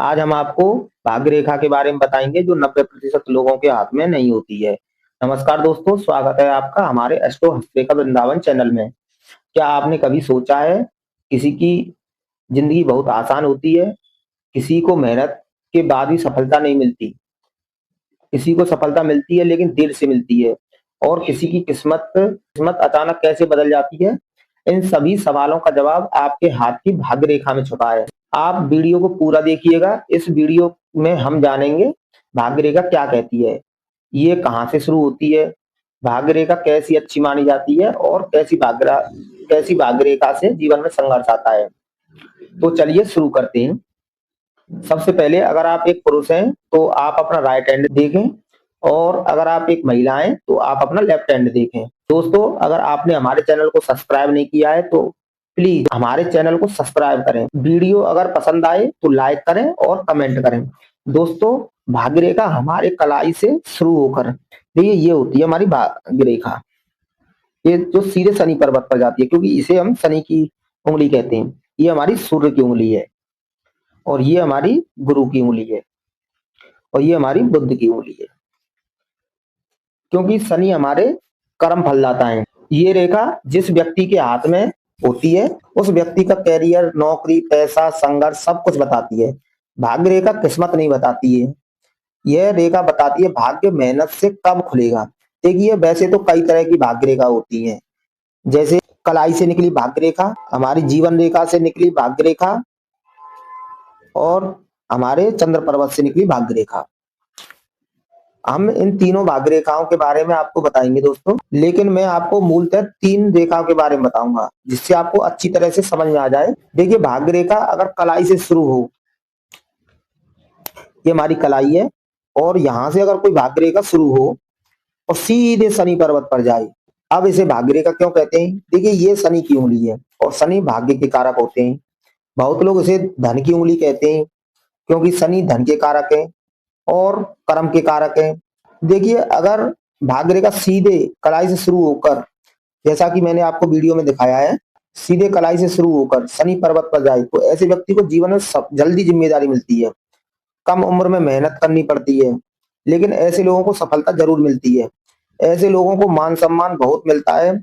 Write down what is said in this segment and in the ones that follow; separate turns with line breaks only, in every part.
आज हम आपको भाग्य रेखा के बारे में बताएंगे जो 90% लोगों के हाथ में नहीं होती है। नमस्कार दोस्तों, स्वागत है आपका हमारे एस्ट्रो हस्तरेखा वृंदावन चैनल में। क्या आपने कभी सोचा है किसी की जिंदगी बहुत आसान होती है, किसी को मेहनत के बाद भी सफलता नहीं मिलती, किसी को सफलता मिलती है लेकिन देर से मिलती है, और किसी की किस्मत अचानक कैसे बदल जाती है? इन सभी सवालों का जवाब आपके हाथ की भाग्य रेखा में छुपा है। आप वीडियो को पूरा देखिएगा। इस वीडियो में हम जानेंगे भाग्य रेखा क्या कहती है, ये कहाँ से शुरू होती है, भाग्य रेखा कैसी अच्छी मानी जाती है, और कैसी भाग्य रेखा से जीवन में संघर्ष आता है। तो चलिए शुरू करते हैं। सबसे पहले अगर आप एक पुरुष हैं तो आप अपना राइट हैंड देखें, और अगर आप एक महिला हैं तो आप अपना लेफ्ट हैंड देखें। दोस्तों, अगर आपने हमारे चैनल को सब्सक्राइब नहीं किया है तो प्लीज हमारे चैनल को सब्सक्राइब करें। वीडियो अगर पसंद आए तो लाइक करें और कमेंट करें। दोस्तों, भाग्य रेखा हमारे कलाई से शुरू होकर, देखिए ये होती है हमारी भाग्य रेखा। ये जो सीधे शनि पर्वत पर जाती है, क्योंकि इसे हम शनि की उंगली कहते हैं। ये हमारी सूर्य की उंगली है, और ये हमारी गुरु की उंगली है, और ये हमारी बुध की उंगली है, क्योंकि शनि हमारे कर्म फल दाता है। ये रेखा जिस व्यक्ति के हाथ में होती है उस व्यक्ति का कैरियर, नौकरी, पैसा, संघर्ष सब कुछ बताती है। भाग्य रेखा किस्मत नहीं बताती है, यह रेखा बताती है भाग्य मेहनत से कब खुलेगा। देखिए, वैसे तो कई तरह की भाग्य रेखा होती है, जैसे कलाई से निकली भाग्य रेखा, हमारी जीवन रेखा से निकली भाग्य रेखा, और हमारे चंद्र पर्वत से निकली भाग्य रेखा। हम इन तीनों भाग्य रेखाओं के बारे में आपको बताएंगे दोस्तों, लेकिन मैं आपको मूलतः 3 रेखाओं के बारे में बताऊंगा जिससे आपको अच्छी तरह से समझ में आ जाए। देखिए, भाग्य रेखा अगर कलाई से शुरू हो, ये हमारी कलाई है, और यहां से अगर कोई भाग्य रेखा शुरू हो और सीधे शनि पर्वत पर जाए, अब इसे भाग्य रेखा क्यों कहते हैं? देखिए, ये शनि की उंगली है और शनि भाग्य के कारक होते हैं। बहुत लोग इसे धन की उंगली कहते हैं, क्योंकि शनि धन के कारक है और कर्म के कारक है। देखिए, अगर भाग्य रेखा सीधे कलाई से शुरू होकर, जैसा कि मैंने आपको वीडियो में दिखाया है, सीधे कलाई से शुरू होकर शनि पर्वत पर जाए तो ऐसे व्यक्ति को जीवन में जल्दी जिम्मेदारी मिलती है, कम उम्र में मेहनत करनी पड़ती है, लेकिन ऐसे लोगों को सफलता जरूर मिलती है। ऐसे लोगों को मान सम्मान बहुत मिलता है।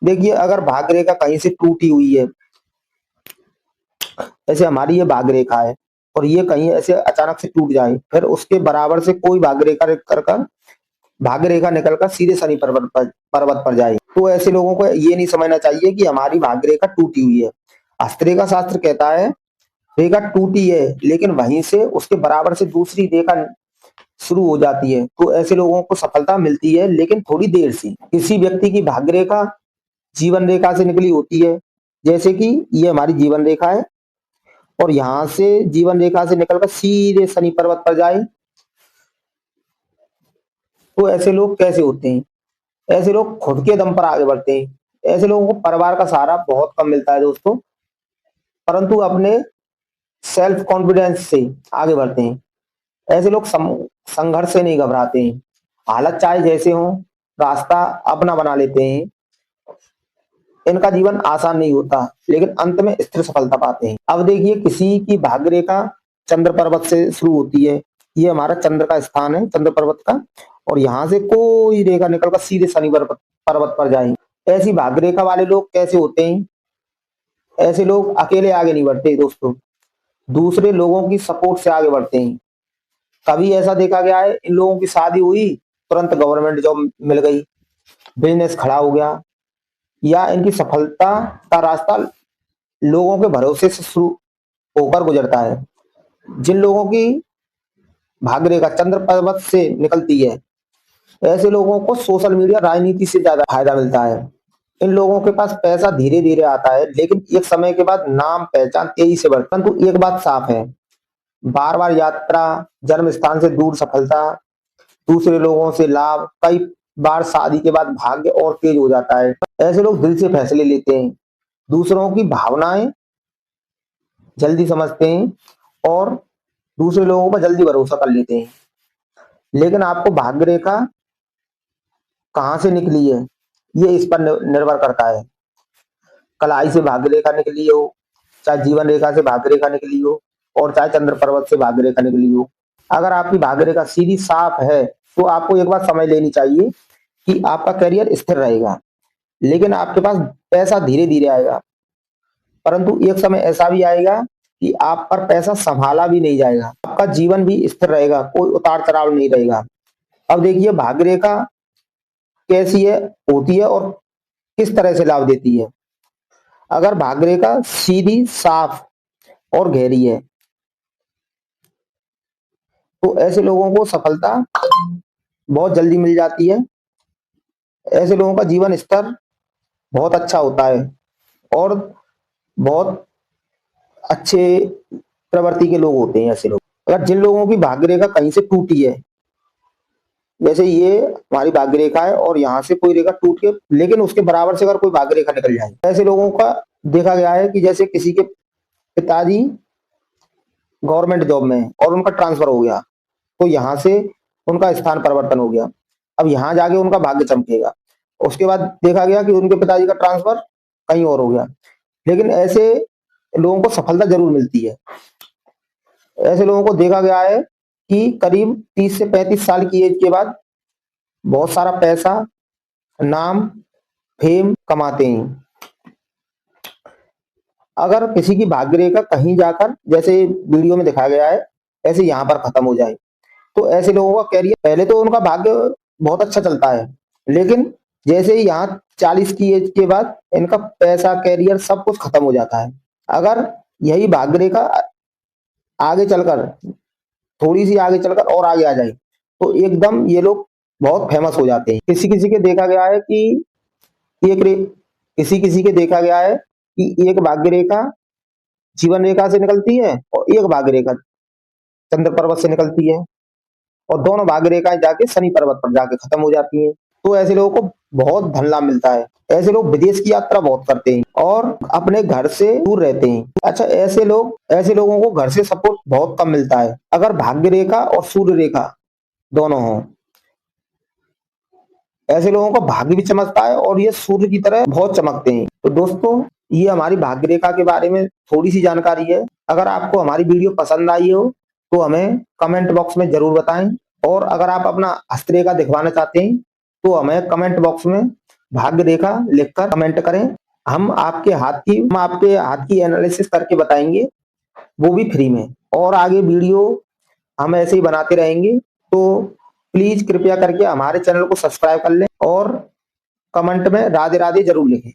देखिए, अगर भाग्य रेखा कहीं से टूटी हुई है, ऐसे हमारी ये भाग्य रेखा है, और ये कहीं ऐसे अचानक से टूट जाए, फिर उसके बराबर से कोई भाग्य रेखा निकलकर सीधे शनि पर्वत पर जाए, तो ऐसे लोगों को ये नहीं समझना चाहिए कि हमारी भाग्य रेखा टूटी हुई है। हस्तरेखा शास्त्र कहता है रेखा टूटी है, लेकिन वहीं से उसके बराबर से दूसरी रेखा शुरू हो जाती है, तो ऐसे लोगों को सफलता मिलती है, लेकिन थोड़ी देर से। किसी व्यक्ति की भाग्य रेखा जीवन रेखा से निकली होती है, जैसे कि ये हमारी जीवन रेखा है, और यहां से जीवन रेखा से निकलकर सीधे शनि पर्वत पर जाए, तो ऐसे लोग कैसे होते हैं? ऐसे लोग खुद के दम पर आगे बढ़ते हैं। ऐसे लोगों को परिवार का सहारा बहुत कम मिलता है दोस्तों, परंतु अपने सेल्फ कॉन्फिडेंस से आगे बढ़ते हैं। ऐसे लोग संघर्ष से नहीं घबराते हैं, हालत चाहे जैसे हो रास्ता अपना बना लेते हैं। इनका जीवन आसान नहीं होता, लेकिन अंत में स्थिर सफलता पाते हैं। अब देखिए, किसी की भाग्य रेखा चंद्र पर्वत से शुरू होती है, ये हमारा चंद्र का स्थान है, चंद्र पर्वत का, और यहाँ से कोई रेखा निकलकर सीधे शनि पर्वत पर जाए। ऐसी भाग्य रेखा वाले लोग कैसे होते हैं? ऐसे लोग अकेले आगे नहीं बढ़ते दोस्तों, दूसरे लोगों की सपोर्ट से आगे बढ़ते हैं। कभी ऐसा देखा गया है, इन लोगों की शादी हुई, तुरंत गवर्नमेंट जॉब मिल गई, बिजनेस खड़ा हो गया, या इनकी सफलता का रास्ता लोगों के भरोसे से शुरू होकर गुजरता है। जिन लोगों की भाग्य रेखा चंद्र पर्वत से निकलती है, ऐसे लोगों को सोशल मीडिया, राजनीति से ज्यादा फायदा मिलता है। इन लोगों के पास पैसा धीरे धीरे आता है, लेकिन एक समय के बाद नाम पहचान तेजी से बढ़ता है। परंतु एक बात साफ है, बार बार यात्रा, जन्म स्थान से दूर सफलता, दूसरे लोगों से लाभ, कई बार शादी के बाद भाग्य और तेज हो जाता है। ऐसे लोग दिल से फैसले लेते हैं, दूसरों की भावनाएं जल्दी समझते हैं, और दूसरे लोगों पर जल्दी भरोसा कर लेते हैं। लेकिन आपको भाग्य रेखा कहाँ से निकली है, ये इस पर निर्भर करता है। कलाई से भाग्य रेखा निकली हो, चाहे जीवन रेखा से भाग्य रेखा निकली हो, और चाहे चंद्र पर्वत से भाग्य रेखा निकली हो। अगर आपकी भाग्य रेखा सीधी साफ है तो आपको एक बात समझ लेनी चाहिए कि आपका करियर स्थिर रहेगा, लेकिन आपके पास पैसा धीरे धीरे आएगा। परंतु एक समय ऐसा भी आएगा कि आप पर पैसा संभाला भी नहीं जाएगा, आपका जीवन भी स्थिर रहेगा, कोई उतार चढ़ाव नहीं रहेगा। अब देखिए भाग्य रेखा कैसी है होती है और किस तरह से लाभ देती है। अगर भाग्य रेखा सीधी साफ और गहरी है तो ऐसे लोगों को सफलता बहुत जल्दी मिल जाती है। ऐसे लोगों का जीवन स्तर बहुत अच्छा होता है और बहुत अच्छे प्रवृत्ति के लोग होते हैं ऐसे लोग। अगर जिन लोगों की भाग्य रेखा कहीं से टूटी है, जैसे ये हमारी भाग्य रेखा है और यहाँ से कोई रेखा टूट के लेकिन उसके बराबर से अगर कोई भाग्य रेखा निकल जाए, ऐसे लोगों का देखा गया है कि जैसे किसी के पिताजी गवर्नमेंट जॉब में है और उनका ट्रांसफर हो गया तो यहाँ से उनका स्थान परिवर्तन हो गया, अब यहाँ जाके उनका भाग्य चमकेगा। उसके बाद देखा गया कि उनके पिताजी का ट्रांसफर कहीं और हो गया, लेकिन ऐसे लोगों को सफलता जरूर मिलती है। ऐसे लोगों को देखा गया है कि करीब 30 से 35 साल की एज के बाद बहुत सारा पैसा, नाम, फेम कमाते हैं। अगर किसी की भाग्य रेखा कहीं जाकर जैसे वीडियो में दिखाया गया है ऐसे यहाँ पर खत्म हो जाए तो ऐसे लोगों का करियर पहले तो उनका भाग्य बहुत अच्छा चलता है, लेकिन जैसे ही यहाँ 40 की एज के बाद इनका पैसा, करियर सब कुछ खत्म हो जाता है। अगर यही भाग्य रेखा आगे चलकर थोड़ी सी आगे चलकर और आगे आ जाए तो एकदम ये लोग बहुत फेमस हो जाते हैं। किसी किसी के देखा गया है कि एक किसी किसी के देखा गया है कि एक भाग्य रेखा जीवन रेखा से निकलती है और एक भाग्य रेखा चंद्र पर्वत से निकलती है और दोनों भाग्य रेखाएं जाके शनि पर्वत पर जाके खत्म हो जाती हैं। तो ऐसे लोगों को बहुत धन लाभ मिलता है। ऐसे लोग विदेश की यात्रा बहुत करते हैं और अपने घर से दूर रहते हैं। अच्छा, ऐसे लोगों को घर से सपोर्ट बहुत कम मिलता है। अगर भाग्य रेखा और सूर्य रेखा दोनों हो, ऐसे लोगों का भाग्य भी चमकता है और ये सूर्य की तरह बहुत चमकते हैं। तो दोस्तों, ये हमारी भाग्य रेखा के बारे में थोड़ी सी जानकारी है। अगर आपको हमारी वीडियो पसंद आई हो तो हमें कमेंट बॉक्स में जरूर बताएं और अगर आप अपना हस्तरेखा दिखवाना चाहते हैं तो हमें कमेंट बॉक्स में भाग्य रेखा लिखकर कमेंट करें। हम आपके हाथ की एनालिसिस करके बताएंगे, वो भी फ्री में। और आगे वीडियो हम ऐसे ही बनाते रहेंगे, तो प्लीज कृपया करके हमारे चैनल को सब्सक्राइब कर लें और कमेंट में राधे राधे जरूर लिखें।